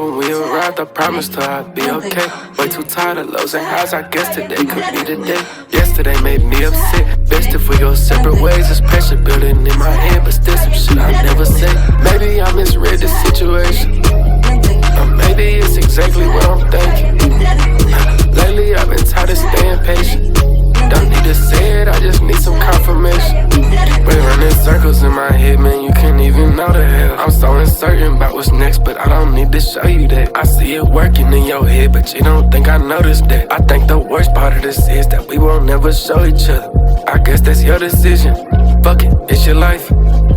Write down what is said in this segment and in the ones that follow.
when we arrived, I promised her I'd be okay. Way too tired of lows and highs, I guess today could be the day. Yesterday made me upset, best if we go separate ways. There's pressure building in my head, but still some shit I never say. Maybe I misread the situation, or maybe it's exactly what I'm thinking. Lately I've been tired of staying patient. Don't need to say it, I just need some confirmation. Been running circles in my head, man, you can't even know the hell. I'm so uncertain about what's next, but I don't need to show you that. I see it working in your head, but you don't think I noticed that. I think the worst part of this is that we won't never show each other. I guess that's your decision. Fuck it, it's your life.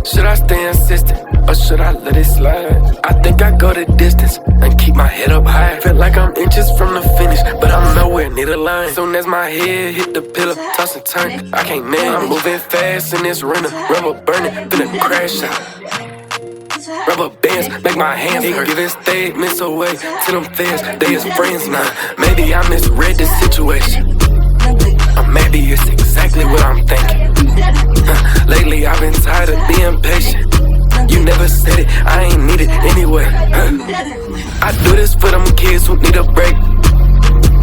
Should I stay insistent, or should I let it slide? I think I go the distance and keep my head up high. Feel like I'm inches from the finish, but I'm nowhere near the line. Soon as my head hit the pillow, toss and turn, I can't man. I'm moving fast in this rental, rubber burning, finna crash out. Rubber bands make my hands hurt. Giving statements away to them fans, they is friends now. Maybe I misread the situation, or maybe it's exactly what I'm thinking. Lately I've been tired of being patient. You never said it, I ain't need it anyway. I do this for them kids who need a break.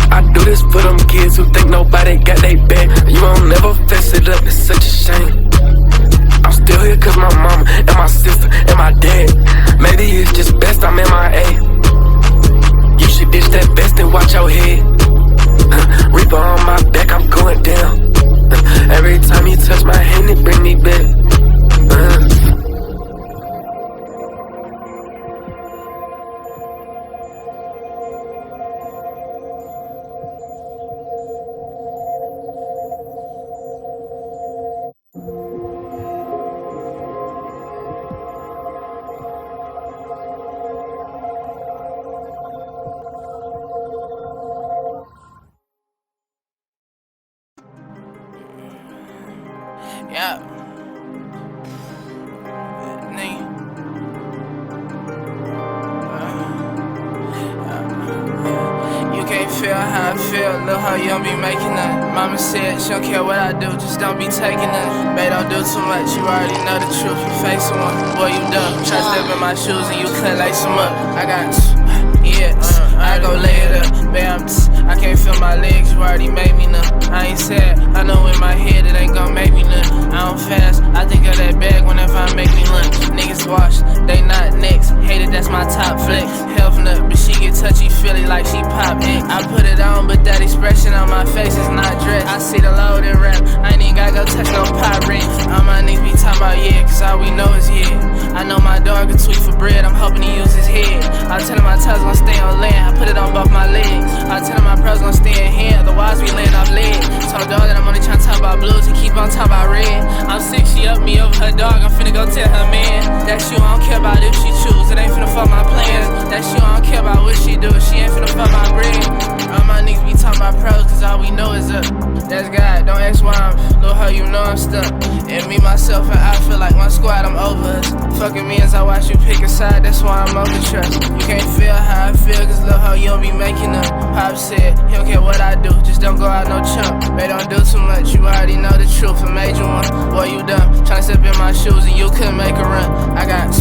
I do this for them kids who think nobody got they back. You won't never fess it up, it's such a shame. I'm still here cause my mama and my sister and my dad. Maybe it's just best I'm MIA. You should ditch that vest and watch your head. Reaper on my back, I'm going down. Every time you touch my hand, it bring me back. Yeah. You can't feel how I feel, look how you don't be making nothing. Mama said she don't care what I do, just don't be taking nothing. Babe, don't do too much, you already know the truth. You facing one, boy, you dumb. Try to step in my shoes and you could lace them up. I got I go lay it up, bam, I can't feel my legs, you already made me numb. I ain't sad, I know in my head it ain't gon' make me numb. I don't fast, I think of that bag whenever I make me lunch. Niggas wash, they not next, hated that's my top flex. Health nut, but she get touchy feely like she pop it. I put it on, but that expression on my face is not dressed. I see the load and rap, I ain't even gotta go touch no pot rent. All my niggas be talking about yeah, cause all we know is yeah. I know my dog can tweet for bread, I'm hoping he use his head. I tell him my toes gon' stay on land, I put it on both my legs. I tell him my pros gon' stay in hand, otherwise we laying off lead. Told dog that I'm only tryna talk about blues, he keep on talking about red. I'm sick, she up me over her dog, I'm finna go tell her man. That shit I don't care about if she choose, it ain't finna fuck my plans. That shit I don't care about what she do, she ain't finna fuck my bread. All my niggas be talking about pros, cause all we know is up. That's God, don't ask why I'm, little hoe, you know I'm stuck. And me, myself, and I feel like my squad, I'm over us. Fucking me as I watch you pick a side, that's why I'm over trust. You can't feel how I feel, cause little hoe, you don't be making up. Pop said, he don't care what I do, just don't go out no chump. Babe, don't do too much, you already know the truth, I made you one. Boy, you dumb, tryna step in my shoes and you couldn't make a run. I got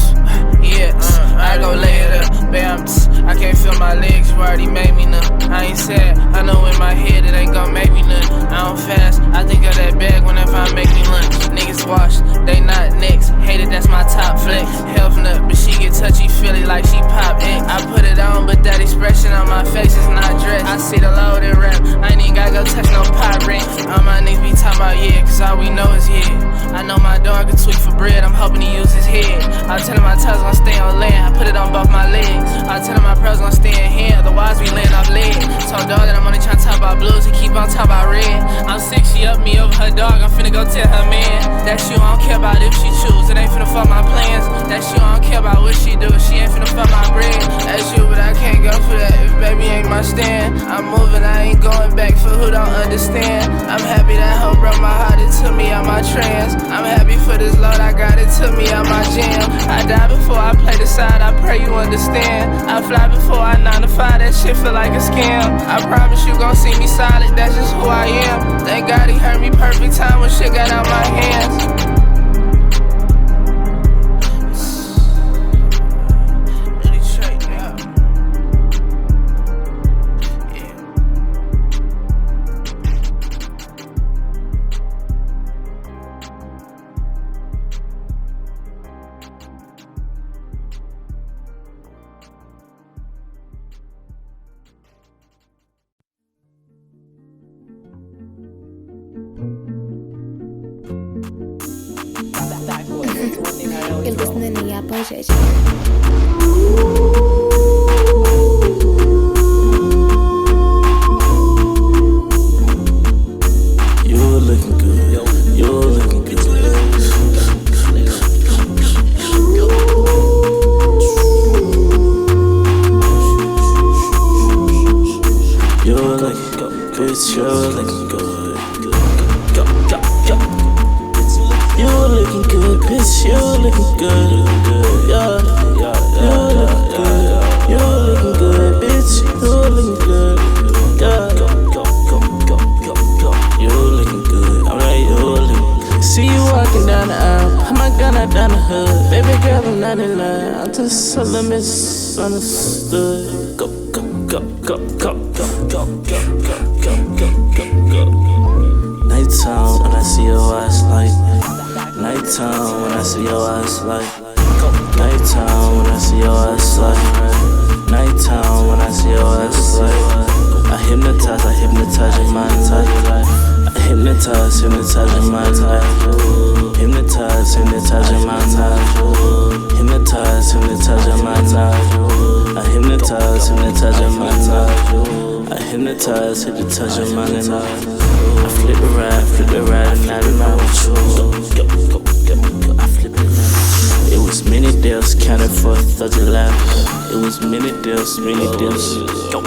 I go lay it up, bam, I can't feel my legs, you already made me numb. I ain't sad, I know in my head it ain't gon' make me none. I don't fast, I think of that bag whenever I make me lunch. Niggas wash, they not next, hated that's my top flex. Health nut, but she get touchy feely like she pop it. I put it on, but that expression on my face is not dressed. I see the load and rap, I ain't even gotta go touch no pot rent. All my niggas be talking about yeah, cause all we know is yeah. I know my dog can tweet for bread, I'm hoping he use his head. I tell him my toes gon' stay on land, I put it on both my legs. I tell him my pros gon' stay in hand, otherwise we laying off lead. Told dog that I'm only tryna talk about blues, he keep on talking about red. I'm sick, she up me over her dog, I'm finna go tell her man. That shit I don't care about if she choose, it ain't finna fuck my plans. That shit I don't care about what she do, she ain't finna fuck my bread. That's you, but I can't go for that if baby ain't my stand. I'm moving, I ain't going back for who don't understand. I'm happy that hoe broke my heart, it took me out my trance. I'm happy for this load, I got it, took me out my jam. I die before I play the side, I pray you understand. I fly before I 9 to 5, that shit feel like a scam. I promise you gon' see me solid, that's just who I am. Thank God he heard me perfect time when shit got out my hands. Really straight up. que listening to yhapojj. You're looking good. You're looking good. You're looking good, bitch. You're looking good. You're looking good, bitch. You're looking good. Yeah, yeah, you're looking good. You're looking good, bitch. You're looking good. Yeah, you're looking good. Alright, you're looking. See you walking down the aisle, put my gun out down the hood. Baby girl, I'm not in line. I'm just a little misunderstood. Go. Nighttime when I see your eyes like. Nighttime when I see your eyes like. Nighttime when I see your eyes like. Nighttime when I see your eyes like. I hypnotize your mind. I hypnotize your mind. Hypnotize your mind. Hypnotize your mind. I hypnotize your mind. I hypnotize your mind. I flip it right, and I remember you. I flip it right. It was many deals counted for 30 laps. It was many deals. Go.